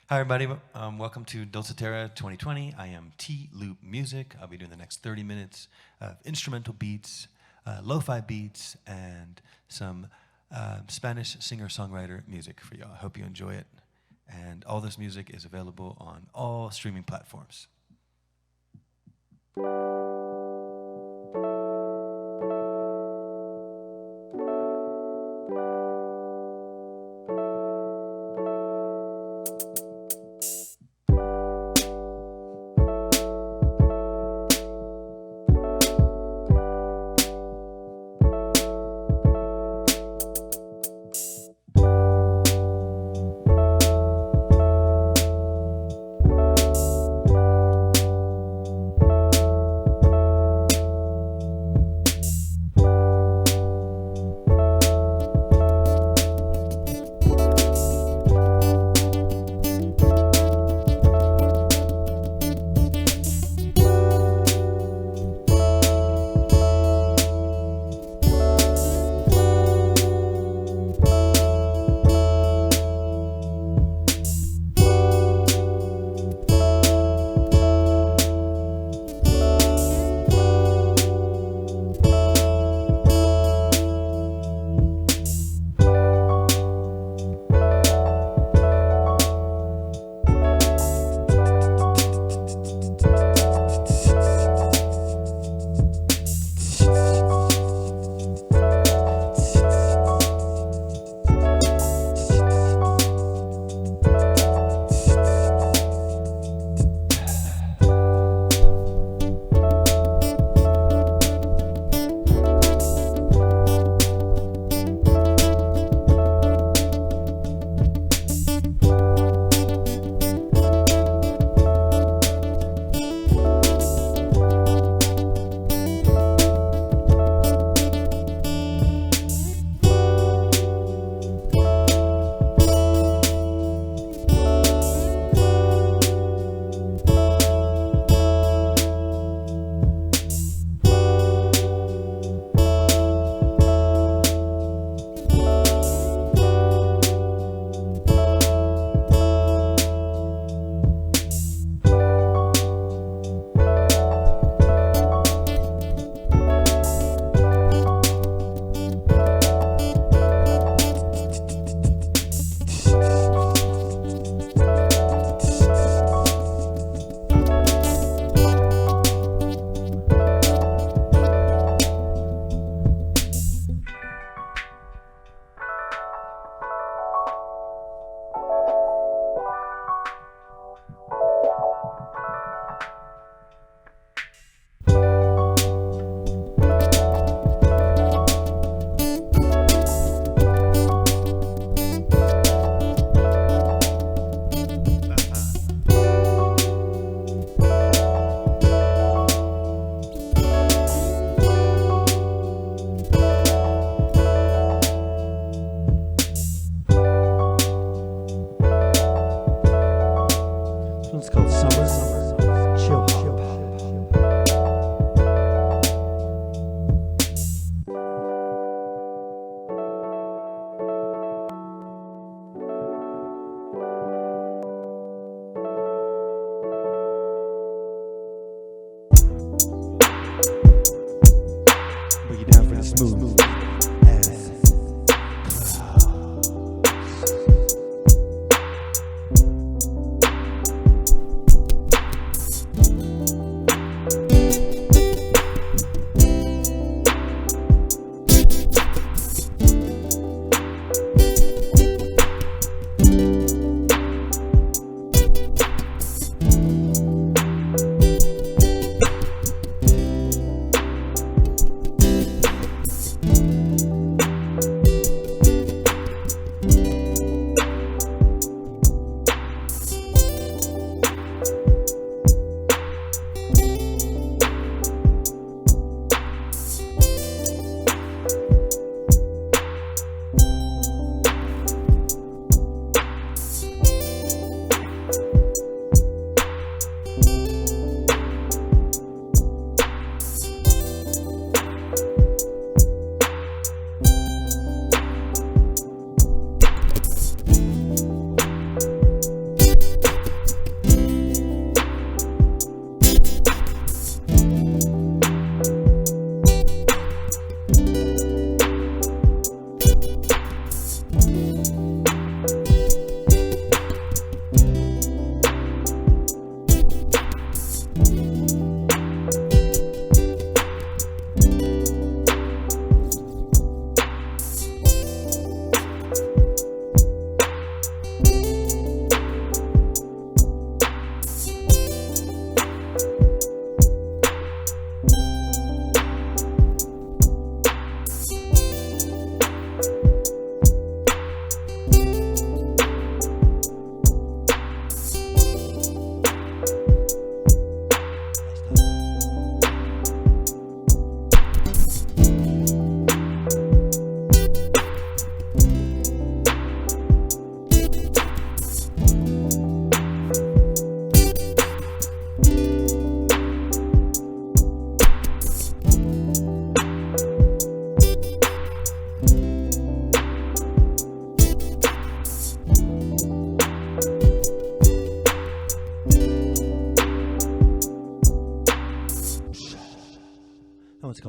Hi, everybody. Welcome to Dulcetterra 2020. I am TLooP Music. I'll be doing the next 30 minutes of instrumental beats, lo-fi beats, and some Spanish singer-songwriter music for y'all. I hope you enjoy it. And all this music is available on all streaming platforms.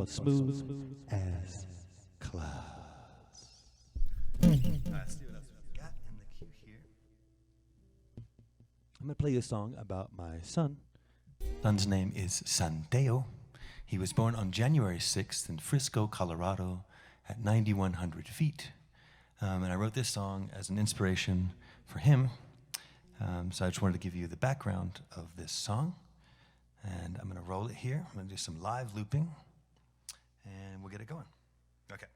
called Smooth as Clouds. Let's see what else we got in the queue here. I'm going to play you a song about my son. Son's name is Santeo. He was born on January 6th in Frisco, Colorado at 9,100 feet. And I wrote this song as an inspiration for him. So I just wanted to give you the background of this song. And I'm going to roll it here. I'm going to do some live looping. And we'll get it going. Okay.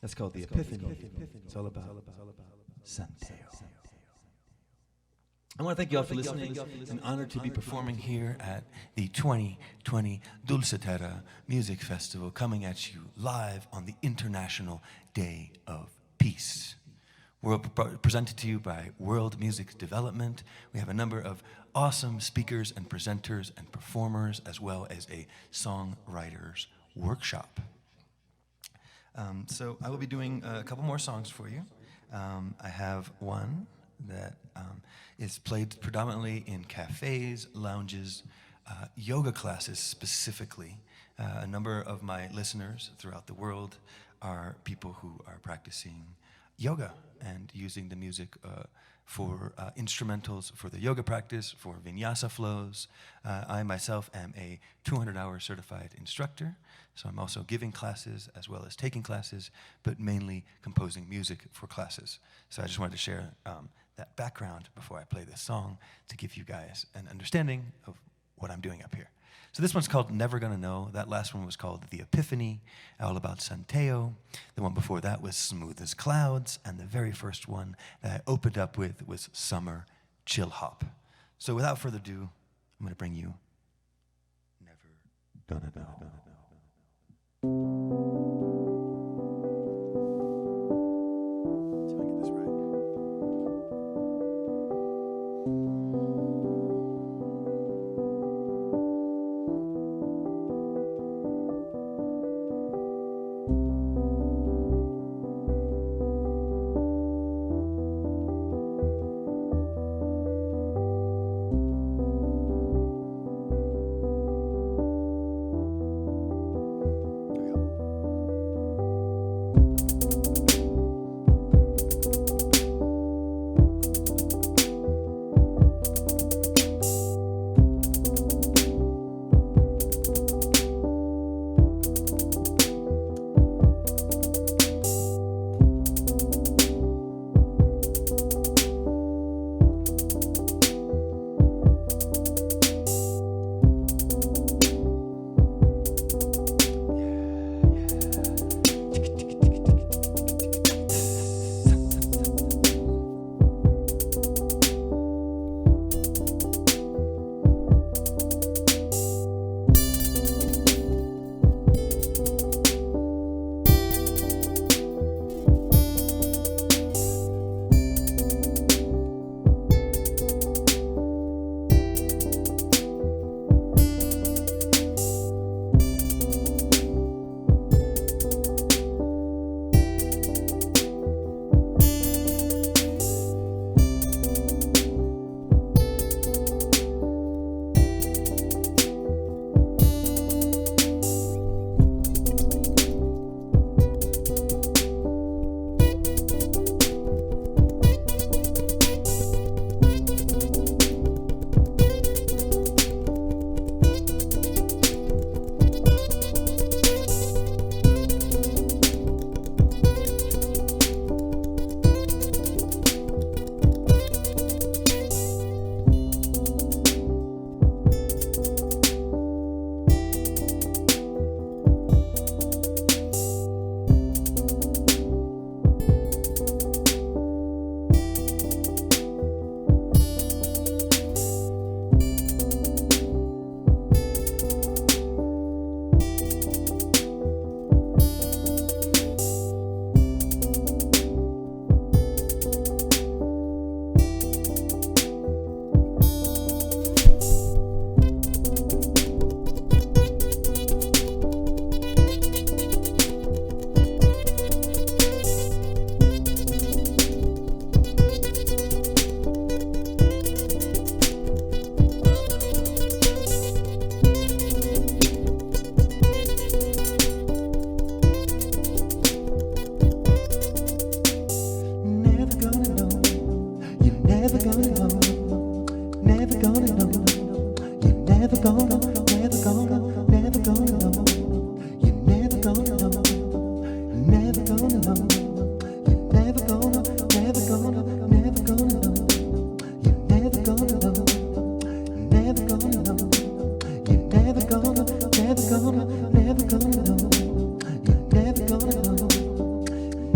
That's called The Epiphany. It's all about Santeo. I want to thank you all for listening. It's an honor to be performing here at the 2020 Dulcetterra Music Festival, coming at you live on the International Day of Peace. We're presented to you by World Music Development. We have a number of awesome speakers and presenters and performers, as well as a songwriters workshop. So I will be doing a couple more songs for you. I have one that is played predominantly in cafes, lounges, yoga classes specifically. A number of my listeners throughout the world are people who are practicing yoga and using the music for instrumentals for the yoga practice, for vinyasa flows. I myself am a 200-hour certified instructor, so I'm also giving classes as well as taking classes, but mainly composing music for classes. So I just wanted to share that background before I play this song to give you guys an understanding of what I'm doing up here. So this one's called Never Gonna Know. That last one was called The Epiphany, all about Santeo. The one before that was Smooth as Clouds, and the very first one that I opened up with was Summer Chill Hop. So without further ado, I'm gonna bring you Never Gonna Know.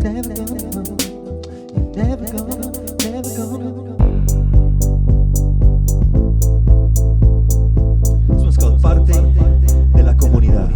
never gonna, you're never gonna, never gonna. This one's called Parte de la Comunidad.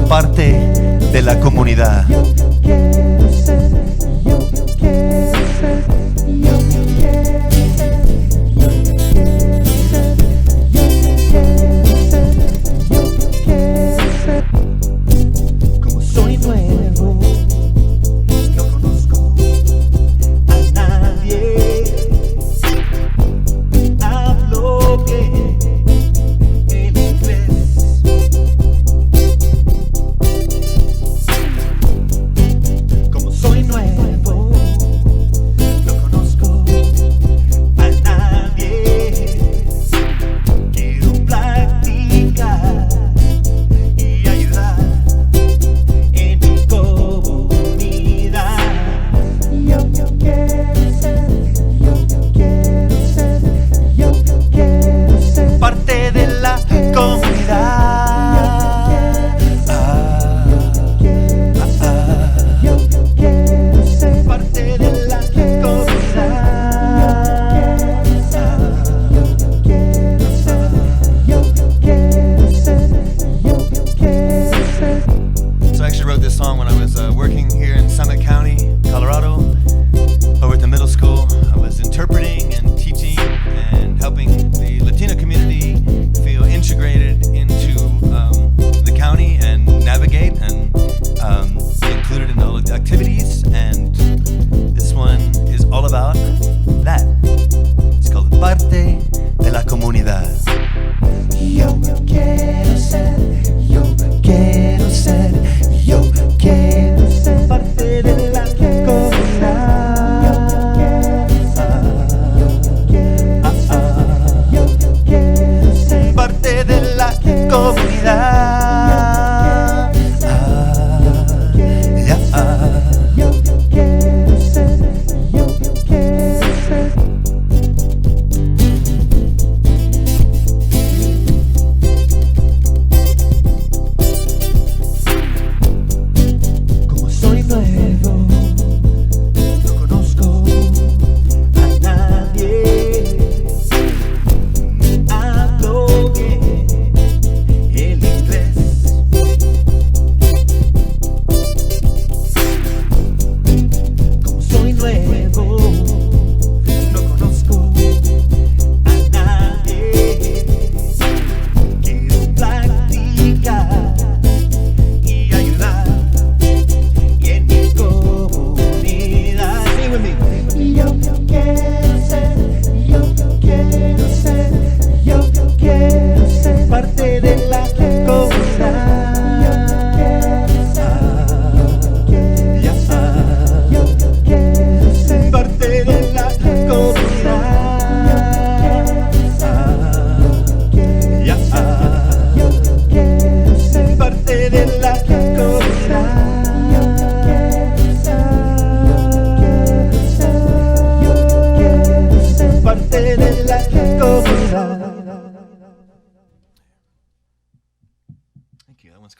Parte de la comunidad. Como soy nuevo, no conozco a nadie, hablo bien el inglés.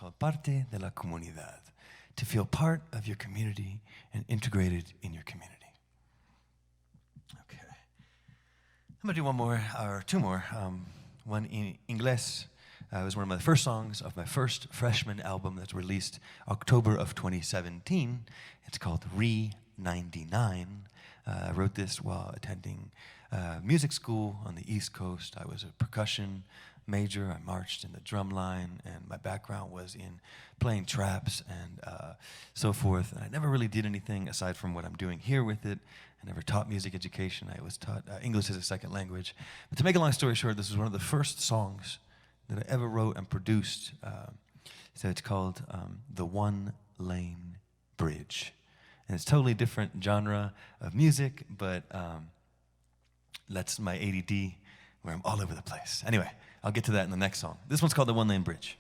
called Parte de la Comunidad, to feel part of your community and integrated in your community. Okay. I'm going to do one more, or two more. One in Inglés. It was one of my first songs of my first freshman album that's released October of 2017. It's called Re-99. I wrote this while attending music school on the East Coast. I was a percussion major. I marched in the drum line, and my background was in playing traps and so forth. And I never really did anything aside from what I'm doing here with it. I never taught music education. I was taught English as a second language. But to make a long story short, this was one of the first songs that I ever wrote and produced. So it's called The One Lane Bridge. And it's totally different genre of music, but that's my ADD, where I'm all over the place. Anyway, I'll get to that in the next song. This one's called The One Lane Bridge.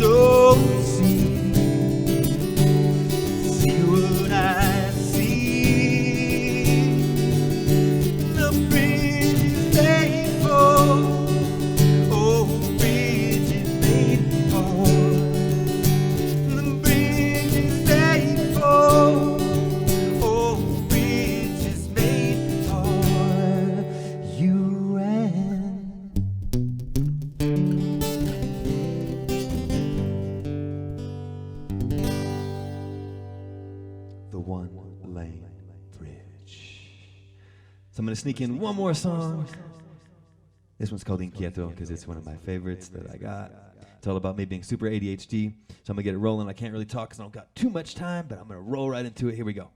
Don't see I'm going to sneak in one more song. This one's called Inquieto because it's one of my favorites that I got. It's all about me being super ADHD. So I'm going to get it rolling. I can't really talk because I don't got too much time, but I'm going to roll right into it. Here we go.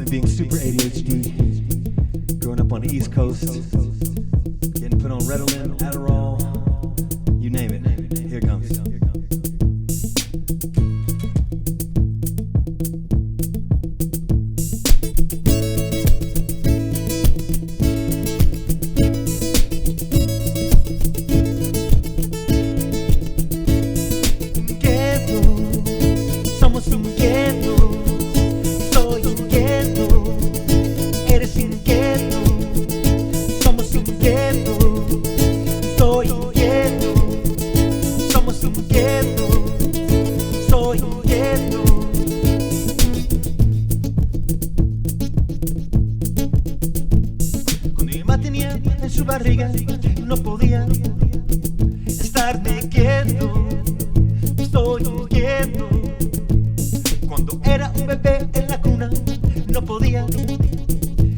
Being super ADHD, growing up on the East Coast, getting put on Ritalin, Adderall, you name it. Here it comes. Somos inquietos. Eres inquieto, somos inquietos, soy inquieto, somos inquietos, soy inquieto. Cuando mi mamá tenía en su barriga, no podía estarme quieto, soy inquieto. Cuando era un bebé en la cuna, no podía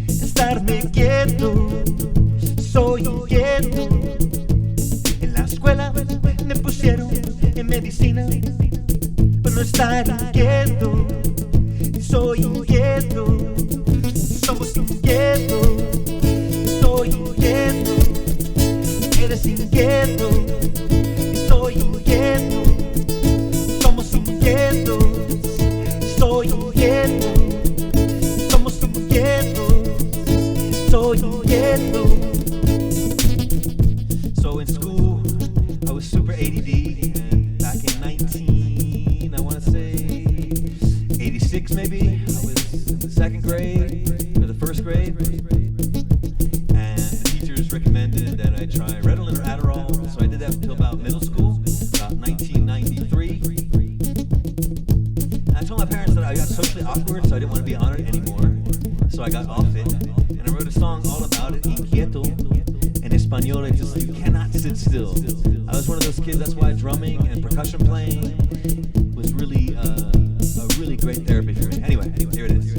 estarme quieto, soy inquieto. En la escuela me pusieron en medicina para no estar inquieto, soy inquieto. Somos inquietos, soy inquieto. Eres inquieto, soy inquieto. Somos inquietos, soy inquieto. Somos inquietos. Soy inquieto. So in school, I was super ADD, and back in 19, I want to say 86 maybe, I was in the second grade or the first grade, and the teachers recommended that I try Ritalin or Adderall, so I did that until about middle school, about 1993. And I told my parents that I got socially awkward, so I didn't want to be on it anymore, so I got off it. I wrote a song all about it, Inquieto. In Espanol, it's just, you cannot sit still. I was one of those kids, that's why drumming and percussion playing was really a really great therapy for me. Anyway, here it is.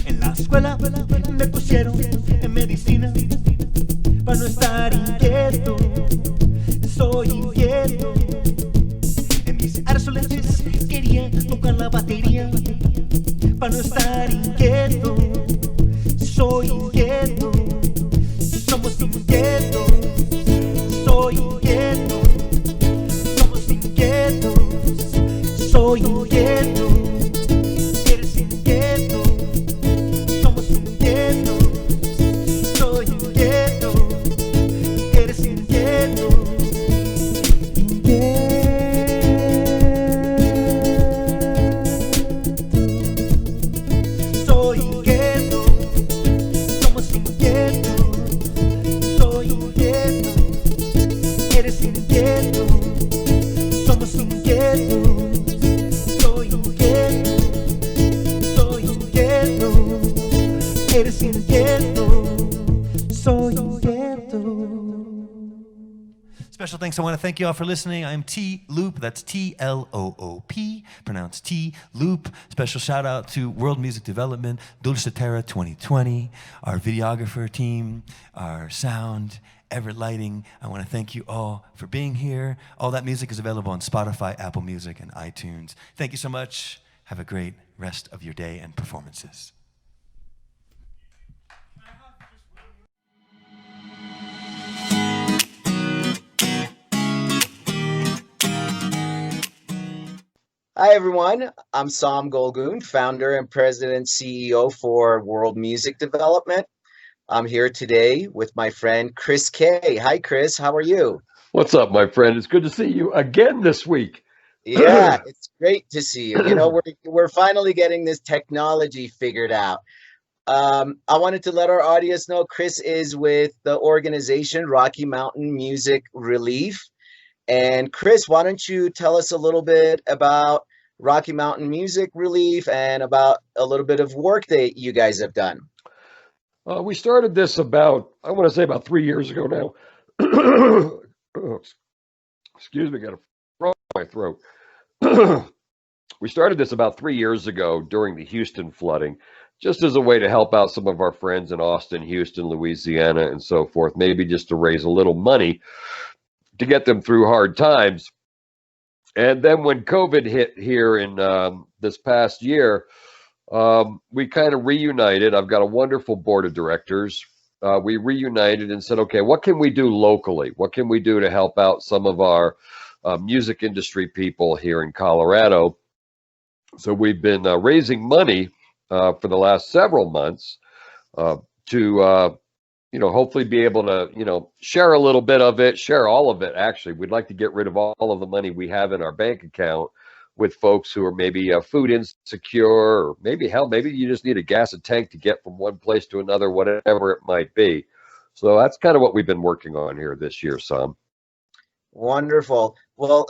En la escuela me pusieron en medicina para no estar inquieto, soy inquieto. En mis arzoletes quería tocar la batería para no estar inquieto, soy inquieto. Somos inquietos, soy inquieto. Somos inquietos, soy inquieto. Eres inquieto, somos inquietos, soy inquieto. Eres inquieto, inquieto. Soy inquieto, somos inquietos, soy inquieto, eres inquieto, somos inquietos, soy inquieto, eres inquieto, soy inquieto. Special thanks. I want to thank you all for listening. I'm TLooP. That's TLOOP, pronounced TLooP. Special shout out to World Music Development, Dulcetterra 2020, our videographer team, our sound, Everett Lighting. I want to thank you all for being here. All that music is available on Spotify, Apple Music, and iTunes. Thank you so much. Have a great rest of your day and performances. Hi, everyone. I'm Sam Golgoon, founder and president CEO for World Music Development. I'm here today with my friend Chris K. Hi, Chris. How are you? What's up, my friend? It's good to see you again this week. Yeah, it's great to see you. We're finally getting this technology figured out. I wanted to let our audience know Chris is with the organization Rocky Mountain Music Relief. And Chris, why don't you tell us a little bit about Rocky Mountain Music Relief and about a little bit of work that you guys have done? We started this I want to say about 3 years ago now. Oh, excuse me, got a frog in my throat. We started this about 3 years ago during the Houston flooding, just as a way to help out some of our friends in Austin, Houston, Louisiana, and so forth, maybe just to raise a little money to get them through hard times. And then when COVID hit here in this past year, we kind of reunited. I've got a wonderful board of directors. We reunited and said, okay, what can we do locally? What can we do to help out some of our music industry people here in Colorado? So we've been raising money for the last several months to hopefully be able to, share a little bit of it, share all of it. Actually, we'd like to get rid of all of the money we have in our bank account with folks who are maybe food insecure, or maybe you just need a gas tank to get from one place to another, whatever it might be. So that's kind of what we've been working on here this year, Sam. Wonderful. Well,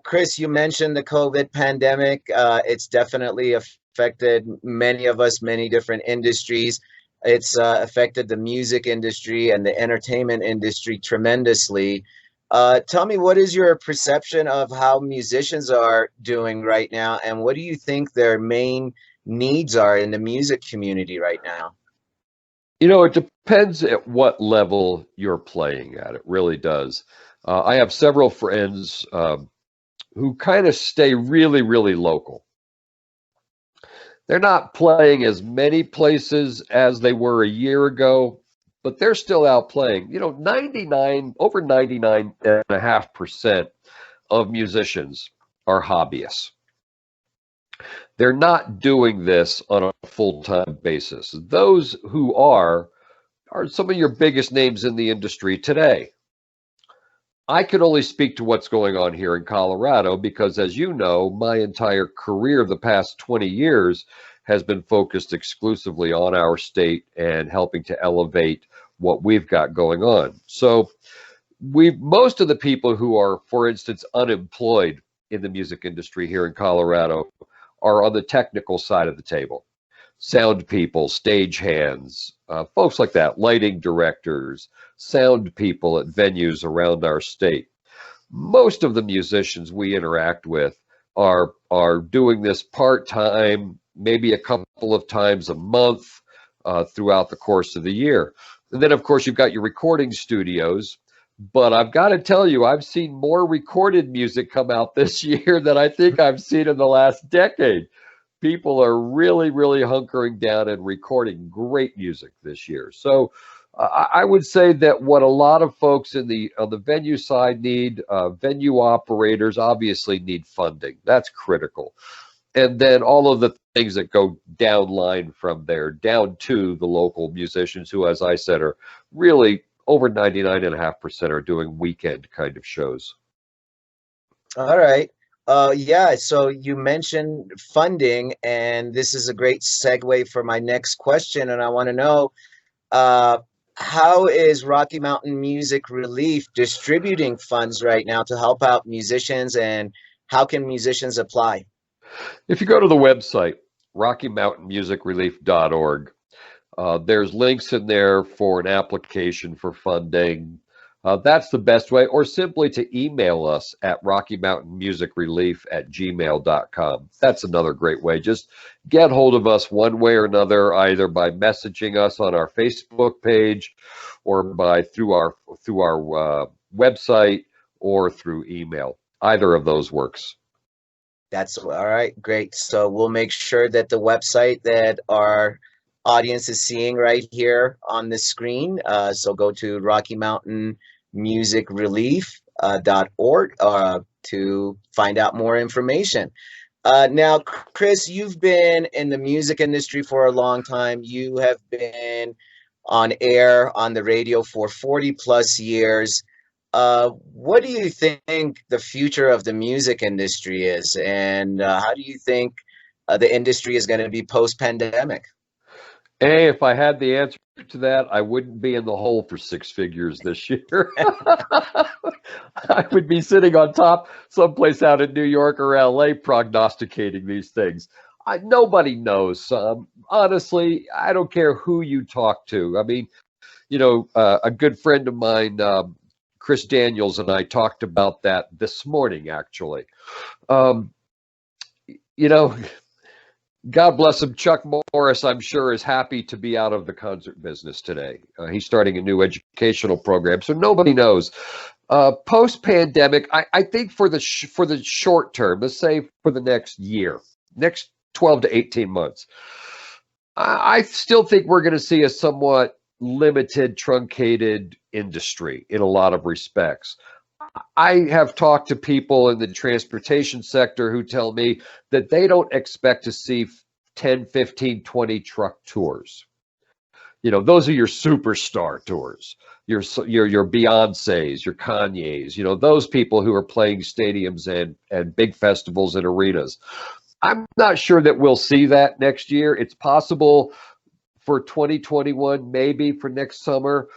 Chris, you mentioned the COVID pandemic. It's definitely affected many of us, many different industries. It's affected the music industry and the entertainment industry tremendously. Tell me, what is your perception of how musicians are doing right now, and what do you think their main needs are in the music community right now? It depends at what level you're playing at. It really does. I have several friends who kind of stay really, really local. They're not playing as many places as they were a year ago, but they're still out playing. 99.5% of musicians are hobbyists. They're not doing this on a full-time basis. Those who are some of your biggest names in the industry today. I can only speak to what's going on here in Colorado because, as you know, my entire career the past 20 years has been focused exclusively on our state and helping to elevate what we've got going on. So most of the people who are, for instance, unemployed in the music industry here in Colorado are on the technical side of the table. Sound people, stage hands, folks like that, lighting directors, sound people at venues around our state. Most of the musicians we interact with are doing this part-time, maybe a couple of times a month throughout the course of the year. And then, of course, you've got your recording studios. But I've got to tell you, I've seen more recorded music come out this year than I think I've seen in the last decade. People are really, really hunkering down and recording great music this year. So I would say that what a lot of folks on the venue side need, venue operators obviously need funding. That's critical. And then all of the things that go downline from there, down to the local musicians who, as I said, are really over 99.5% are doing weekend kind of shows. All right. Yeah, so you mentioned funding, and this is a great segue for my next question. And I want to know, how is Rocky Mountain Music Relief distributing funds right now to help out musicians, and how can musicians apply? If you go to the website, RockyMountainMusicRelief.org, there's links in there for an application for funding. That's the best way, or simply to email us at RockyMountainMusicRelief@gmail.com. That's another great way. Just get hold of us one way or another, either by messaging us on our Facebook page, or through our website, or through email. Either of those works. That's all right. Great. So we'll make sure that the website that our audience is seeing right here on the screen. So go to RockyMountainMusicRelief.org to find out more information. Now, Chris, you've been in the music industry for a long time. You have been on air on the radio for 40 plus years. What do you think the future of the music industry is, and how do you think the industry is going to be post-pandemic? Hey, if I had the answer to that, I wouldn't be in the hole for six figures this year. I would be sitting on top someplace out in New York or LA prognosticating these things. Nobody knows. Honestly, I don't care who you talk to. I mean, a good friend of mine, Chris Daniels, and I talked about that this morning, actually. Um, you know, God bless him. Chuck Morris, I'm sure, is happy to be out of the concert business today. He's starting a new educational program, so nobody knows. Post-pandemic, I think for the short term, let's say for the next year, next 12 to 18 months, I still think we're going to see a somewhat limited, truncated industry in a lot of respects. I have talked to people in the transportation sector who tell me that they don't expect to see 10, 15, 20 truck tours. Those are your superstar tours, your Beyoncés, your Kanyes, those people who are playing stadiums and big festivals and arenas. I'm not sure that we'll see that next year. It's possible for 2021, maybe for next summer,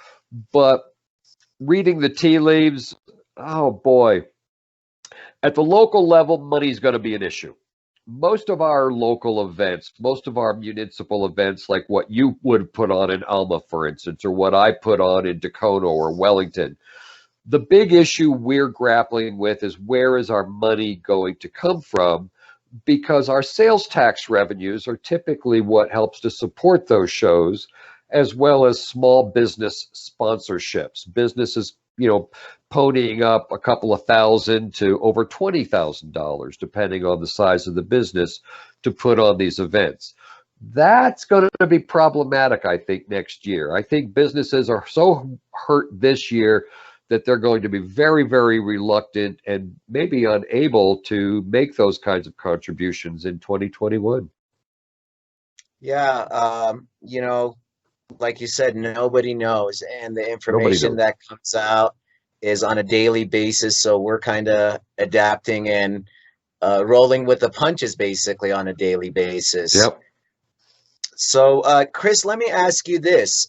but reading the tea leaves, oh boy. At the local level, money is going to be an issue. Most of our local events, most of our municipal events, like what you would put on in Alma, for instance, or what I put on in Dacono or Wellington, the big issue we're grappling with is where is our money going to come from? Because our sales tax revenues are typically what helps to support those shows, as well as small business sponsorships. Businesses, ponying up a couple of thousand to over $20,000, depending on the size of the business, to put on these events. That's going to be problematic, I think, next year. I think businesses are so hurt this year that they're going to be very, very reluctant and maybe unable to make those kinds of contributions in 2021. Yeah, like you said, nobody knows, and the information that comes out is on a daily basis. So we're kind of adapting and rolling with the punches basically on a daily basis. Yep. So, Chris, let me ask you this.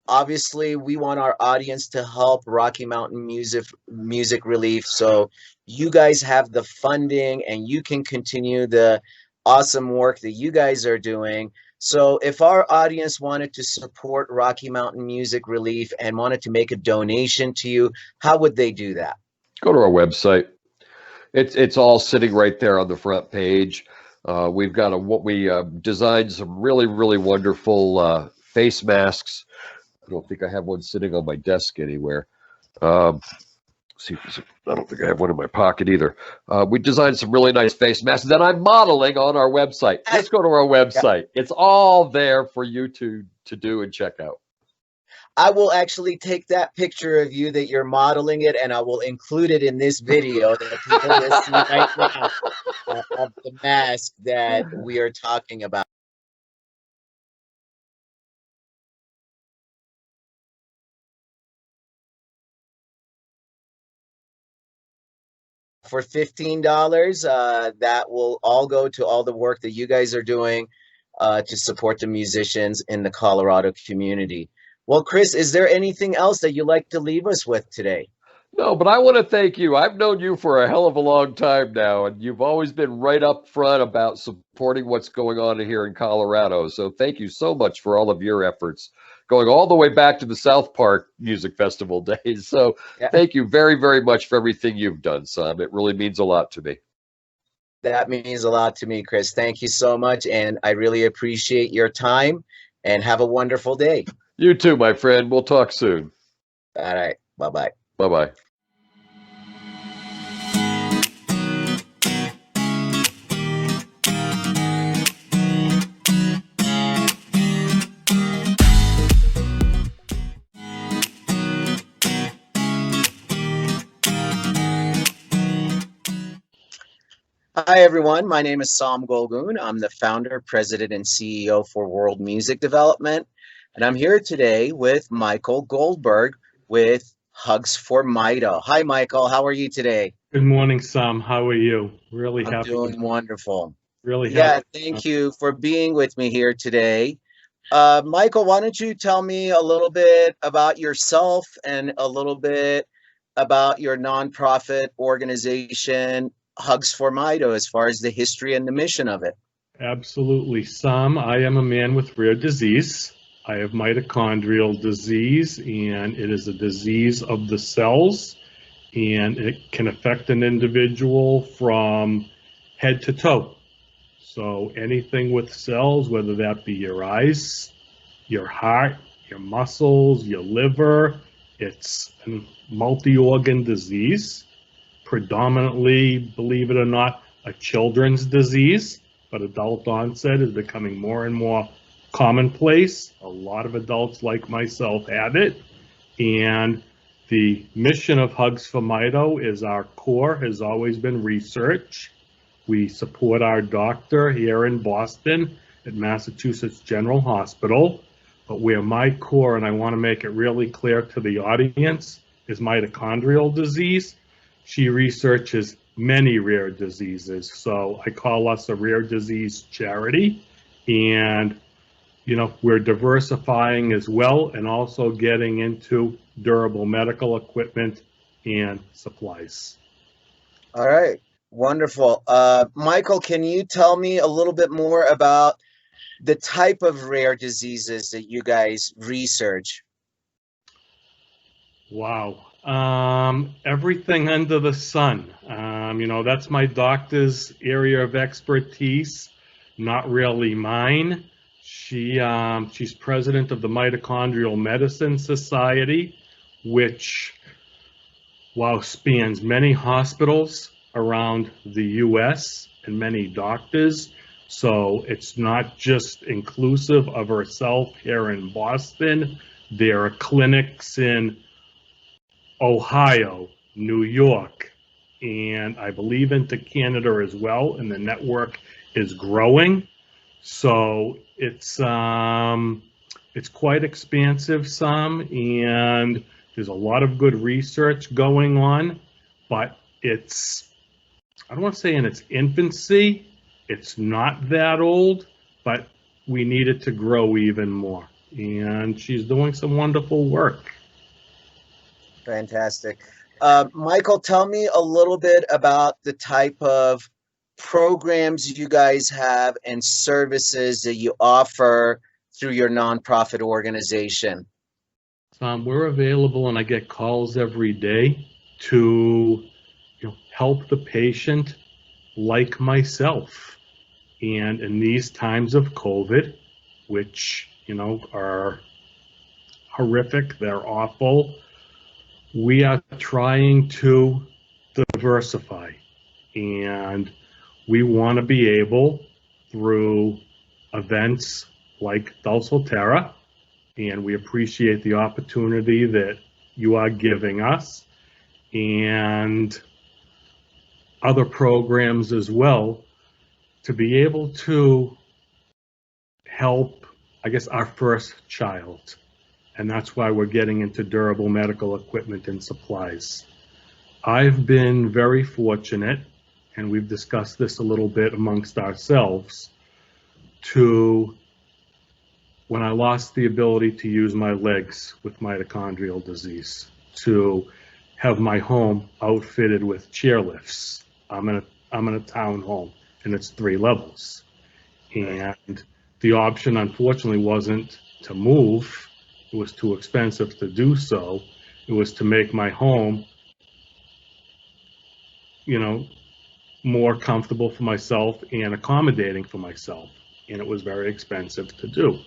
Obviously, we want our audience to help Rocky Mountain Music Relief. So you guys have the funding and you can continue the awesome work that you guys are doing. So if our audience wanted to support Rocky Mountain Music Relief and wanted to make a donation to you, how would they do that? Go to our website. It's all sitting right there on the front page. We've got we designed some really, really wonderful face masks. I don't think I have one sitting on my desk anywhere. See, I don't think I have one in my pocket either. We designed some really nice face masks that I'm modeling on our website. Let's go to our website. Yeah. It's all there for you to do and check out. I will actually take that picture of you that you're modeling it, and I will include it in this video that people will see right now of the mask that we are talking about. For $15, that will all go to all the work that you guys are doing to support the musicians in the Colorado community. Well, Chris, is there anything else that you'd like to leave us with today? No, but I want to thank you. I've known you for a hell of a long time now, and you've always been right up front about supporting what's going on here in Colorado. So thank you so much for all of your efforts, going all the way back to the South Park Music Festival days. So Thank you very, very much for everything you've done, Sam. It really means a lot to me. That means a lot to me, Chris. Thank you so much, and I really appreciate your time, and have a wonderful day. You too, my friend. We'll talk soon. All right. Bye-bye. Bye-bye. Hi, everyone. My name is Sam Golgoon. I'm the founder, president, and CEO for World Music Development. and I'm here today with Michael Goldberg with Hugs for Mito. Hi, Michael. How are you today? Good morning, Sam. How are you? Really I'm happy to doing wonderful. really Yeah, happy. thank you for being with me here today. Michael, why don't you tell me a little bit about yourself and a little bit about your nonprofit organization, Hugs for Mito, as far as the history and the mission of it? Absolutely, Sam. I am a man with rare disease. I have mitochondrial disease, and it is a disease of the cells, and it can affect an individual from head to toe. So anything with cells, whether that be your eyes, your heart, your muscles, your liver, it's a multi-organ disease. Predominantly, believe it or not, a children's disease, but adult onset is becoming more and more commonplace. A lot of adults like myself have it. And the mission of Hugs for Mito is our core has always been research. We support our doctor here in Boston at Massachusetts General Hospital. But where my core, and I want to make it really clear to the audience, is mitochondrial disease. She researches many rare diseases. So I call us a rare disease charity. And, we're diversifying as well and also getting into durable medical equipment and supplies. All right, wonderful. Michael, can you tell me a little bit more about the type of rare diseases that you guys research? Wow. Everything under the sun. That's my doctor's area of expertise, not really mine. She's president of the Mitochondrial Medicine Society, which, spans many hospitals around the U.S. and many doctors. So it's not just inclusive of herself here in Boston. There are clinics in Ohio, New York, and I believe into Canada as well, and the network is growing. So it's quite expansive, some, and there's a lot of good research going on, but I don't want to say in its infancy. It's not that old, but we need it to grow even more. And she's doing some wonderful work. Fantastic. Michael, tell me a little bit about the type of programs you guys have and services that you offer through your nonprofit organization. We're available, and I get calls every day to help the patient like myself. And in these times of COVID, which are horrific, they're awful, we are trying to diversify, and we want to be able, through events like Dulcetterra, and we appreciate the opportunity that you are giving us, and other programs as well, to be able to help, our first child. And that's why we're getting into durable medical equipment and supplies. I've been very fortunate, and we've discussed this a little bit amongst ourselves, when I lost the ability to use my legs with mitochondrial disease, to have my home outfitted with chairlifts. I'm in a townhome, and it's 3 levels. And the option, unfortunately, wasn't to move. It was too expensive to do so. It was to make my home, more comfortable for myself and accommodating for myself. And it was very expensive to do.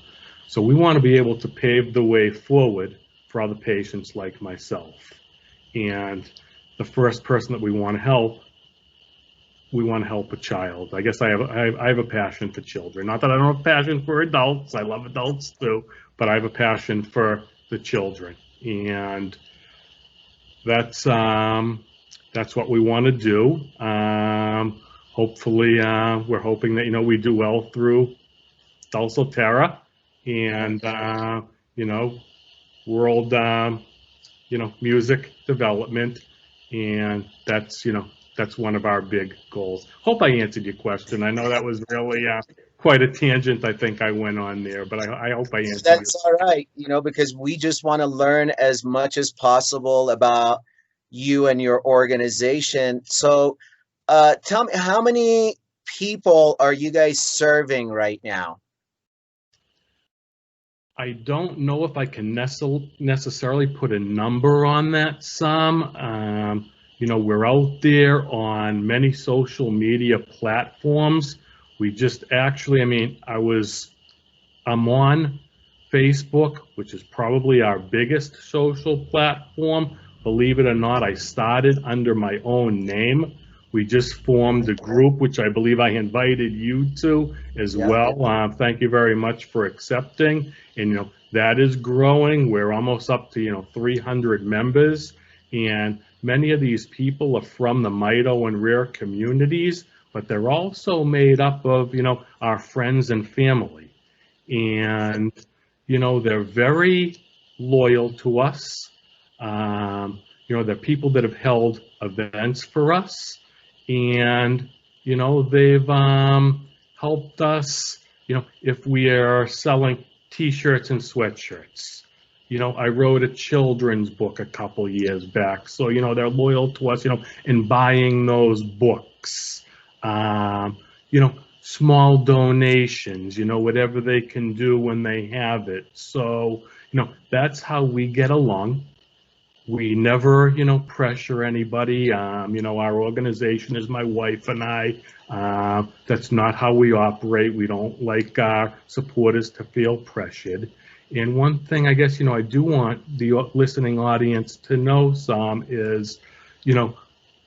So we want to be able to pave the way forward for other patients like myself. And the first person that we want to help a child. I guess I have a passion for children. Not that I don't have a passion for adults. I love adults too, but I have a passion for the children. And that's what we want to do. Hopefully, we're hoping that we do well through Dulcetterra, and world, music development, and that's one of our big goals. Hope I answered your question. I know that was really quite a tangent I think I went on there, but I hope I answered That's all right, because we just want to learn as much as possible about you and your organization. So, tell me, how many people are you guys serving right now? I don't know if I can necessarily put a number on that, Sam. We're out there on many social media platforms. We just actually, I'm on Facebook, which is probably our biggest social platform. Believe it or not, I started under my own name. We just formed a group, which I believe I invited you to as Yeah. well. Thank you very much for accepting. And, that is growing. We're almost up to, 300 members. And many of these people are from the Mito and Rare communities, but they're also made up of, our friends and family. And, they're very loyal to us. They're people that have held events for us. And, they've helped us, if we are selling T-shirts and sweatshirts. I wrote a children's book a couple years back. So, they're loyal to us, in buying those books. Small donations, whatever they can do when they have it. So, that's how we get along. We never, pressure anybody. Our organization is my wife and I. That's not how we operate. We don't like our supporters to feel pressured. And one thing I guess, I do want the listening audience to know, Sam, is,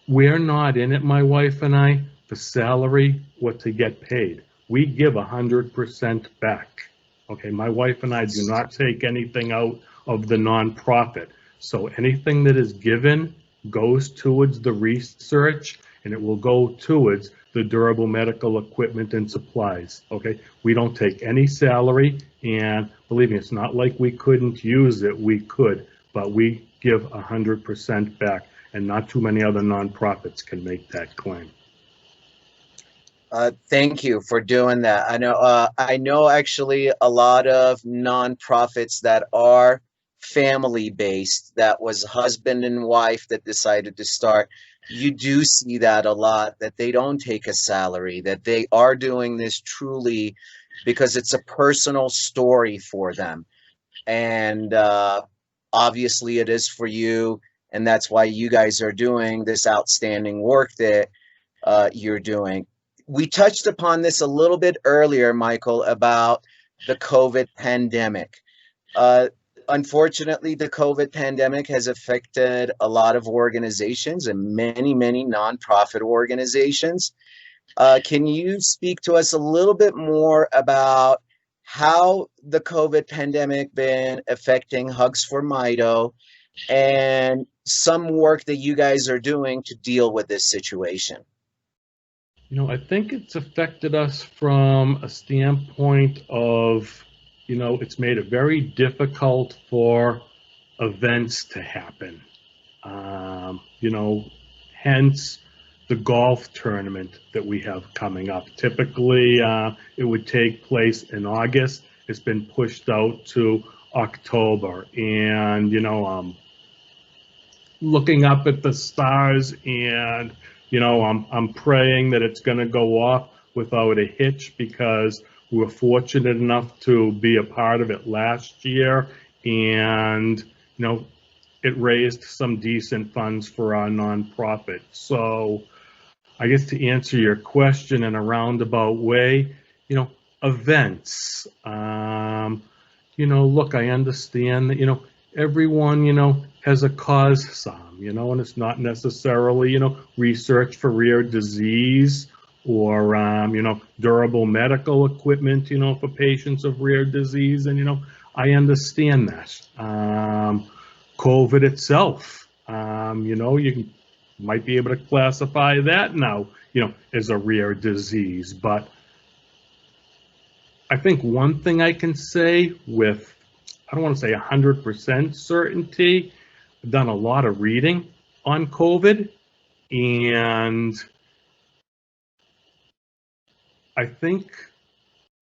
we're not in it, my wife and I, for salary or to get paid. We give 100% back. Okay, my wife and I do not take anything out of the nonprofit. So anything that is given goes towards the research, and it will go towards the durable medical equipment and supplies. Okay, we don't take any salary, and believe me, it's not like we couldn't use it. We could, but we give 100% back, and not too many other nonprofits can make that claim. Thank you for doing that. I know actually a lot of nonprofits that are family based, that was husband and wife that decided to start. You do see that a lot, that they don't take a salary, that they are doing this truly because it's a personal story for them. And obviously it is for you, and that's why you guys are doing this outstanding work that you're doing. We touched upon this a little bit earlier, Michael, about the COVID pandemic. Unfortunately, the COVID pandemic has affected a lot of organizations and many, many nonprofit organizations. Can you speak to us a little bit more about how the COVID pandemic been affecting Hugs for Mito and some work that you guys are doing to deal with this situation? I think it's affected us from a standpoint of, it's made it very difficult for events to happen. Hence the golf tournament that we have coming up. Typically, it would take place in August. It's been pushed out to October. And, I'm looking up at the stars and, I'm praying that it's going to go off without a hitch, because we were fortunate enough to be a part of it last year, and it raised some decent funds for our nonprofit. So I guess to answer your question in a roundabout way, events. Look, I understand that everyone has a cause, Sam, and it's not necessarily research for rare disease or durable medical equipment for patients of rare disease, and I understand that. COVID itself, you might be able to classify that now as a rare disease. But I think one thing I can say with I don't want to say 100% certainty. I've done a lot of reading on COVID, and I think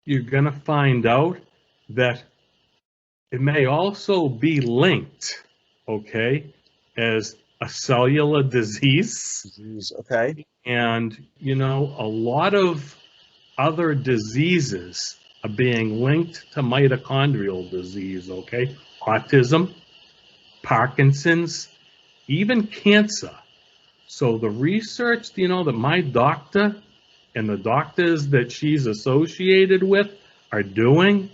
you're going to find out that it may also be linked, okay, as a cellular disease. Okay. And, you know, a lot of other diseases are being linked to mitochondrial disease, okay? Autism, Parkinson's, even cancer. So the research, you know, that my doctor and the doctors that she's associated with are doing,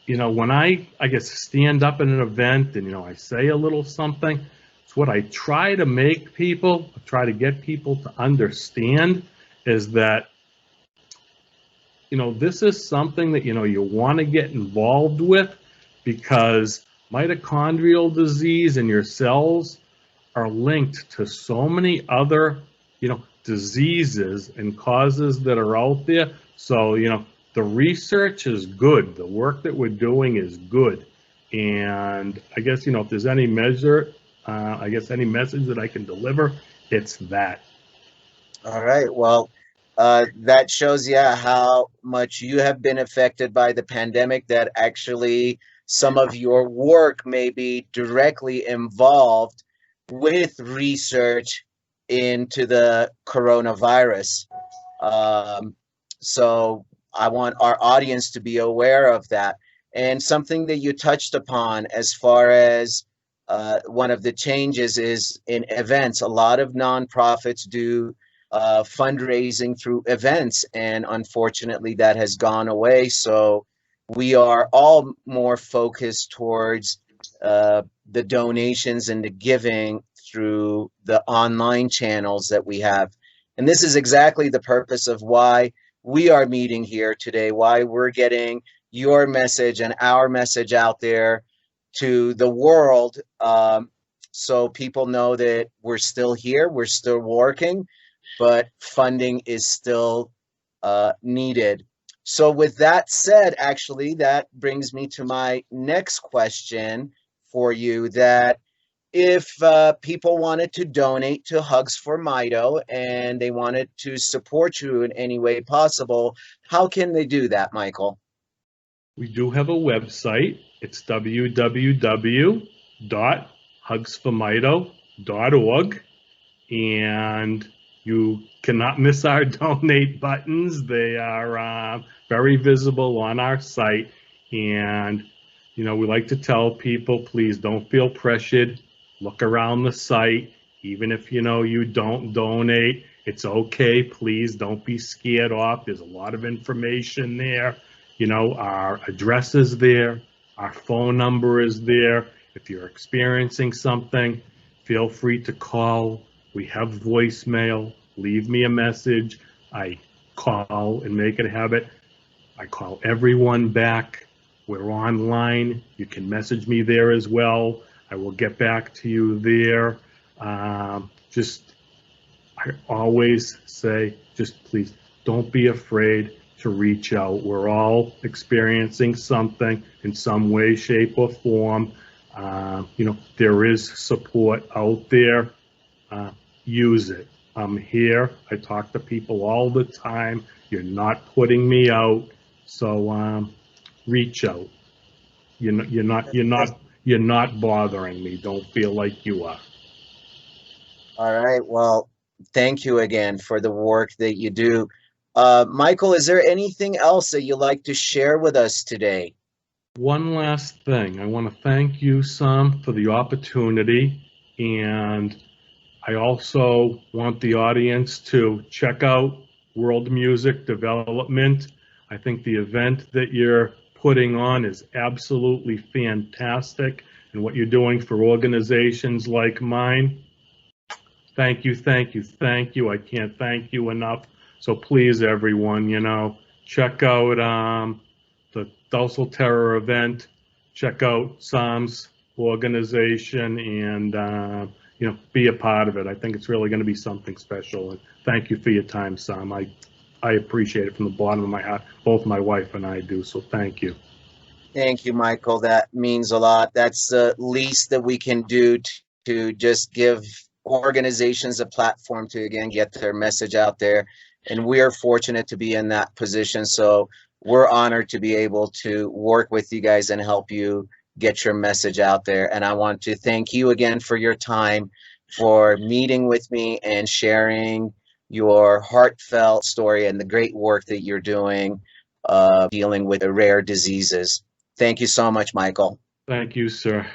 you know, when I guess stand up at an event and, you know, I say a little something, it's what I try to make people, try to get people to understand is that, you know, this is something that, you know, you want to get involved with, because mitochondrial disease in your cells are linked to so many other, you know, diseases and causes that are out there. So, you know, the research is good. The work that we're doing is good. And I guess, you know, if there's any measure, I guess any message that I can deliver, it's that. All right. Well, that shows you how much you have been affected by the pandemic, that actually some of your work may be directly involved with research into the coronavirus. So I want our audience to be aware of that. And something that you touched upon as far as one of the changes is in events. A lot of nonprofits do fundraising through events, and unfortunately that has gone away. So we are all more focused towards the donations and the giving through the online channels that we have. And this is exactly the purpose of why we are meeting here today, why we're getting your message and our message out there to the world, so people know that we're still here, we're still working, but funding is still needed. So with that said, actually, that brings me to my next question for you, that if people wanted to donate to Hugs for Mito and they wanted to support you in any way possible, how can they do that, Michael? We do have a website. It's www.hugsformito.org, and you cannot miss our donate buttons. They are very visible on our site. And, you know, we like to tell people, please don't feel pressured. Look around the site. Even if, you know, you don't donate, it's okay. Please don't be scared off. There's a lot of information there. You know, our address is there. Our phone number is there. If you're experiencing something, feel free to call. We have voicemail. Leave me a message. I call and make it a habit. I call everyone back. We're online. You can message me there as well. I will get back to you there. I always say, just please don't be afraid to reach out. We're all experiencing something in some way, shape, or form. You know, there is support out there. Use it. I'm here. I talk to people all the time. You're not putting me out, so reach out. You're not bothering me. Don't feel like you are. All right. Well, thank you again for the work that you do. Michael, is there anything else that you'd like to share with us today? One last thing. I want to thank you, Sam, for the opportunity, and I also want the audience to check out World Music Development. I think the event that you're putting on is absolutely fantastic, and what you're doing for organizations like mine. Thank you, thank you, thank you. I can't thank you enough. So please, everyone, you know, check out the Dulcetterra event, check out Sam's organization, and you know, be a part of it. I think it's really going to be something special. And thank you for your time, Sam. I appreciate it from the bottom of my heart. Both my wife and I do. So thank you. Thank you, Michael. That means a lot. That's the least that we can do to just give organizations a platform to, again, get their message out there. And we are fortunate to be in that position. So we're honored to be able to work with you guys and help you get your message out there. And I want to thank you again for your time, for meeting with me and sharing your heartfelt story and the great work that you're doing dealing with the rare diseases. Thank you so much, Michael. Thank you, sir.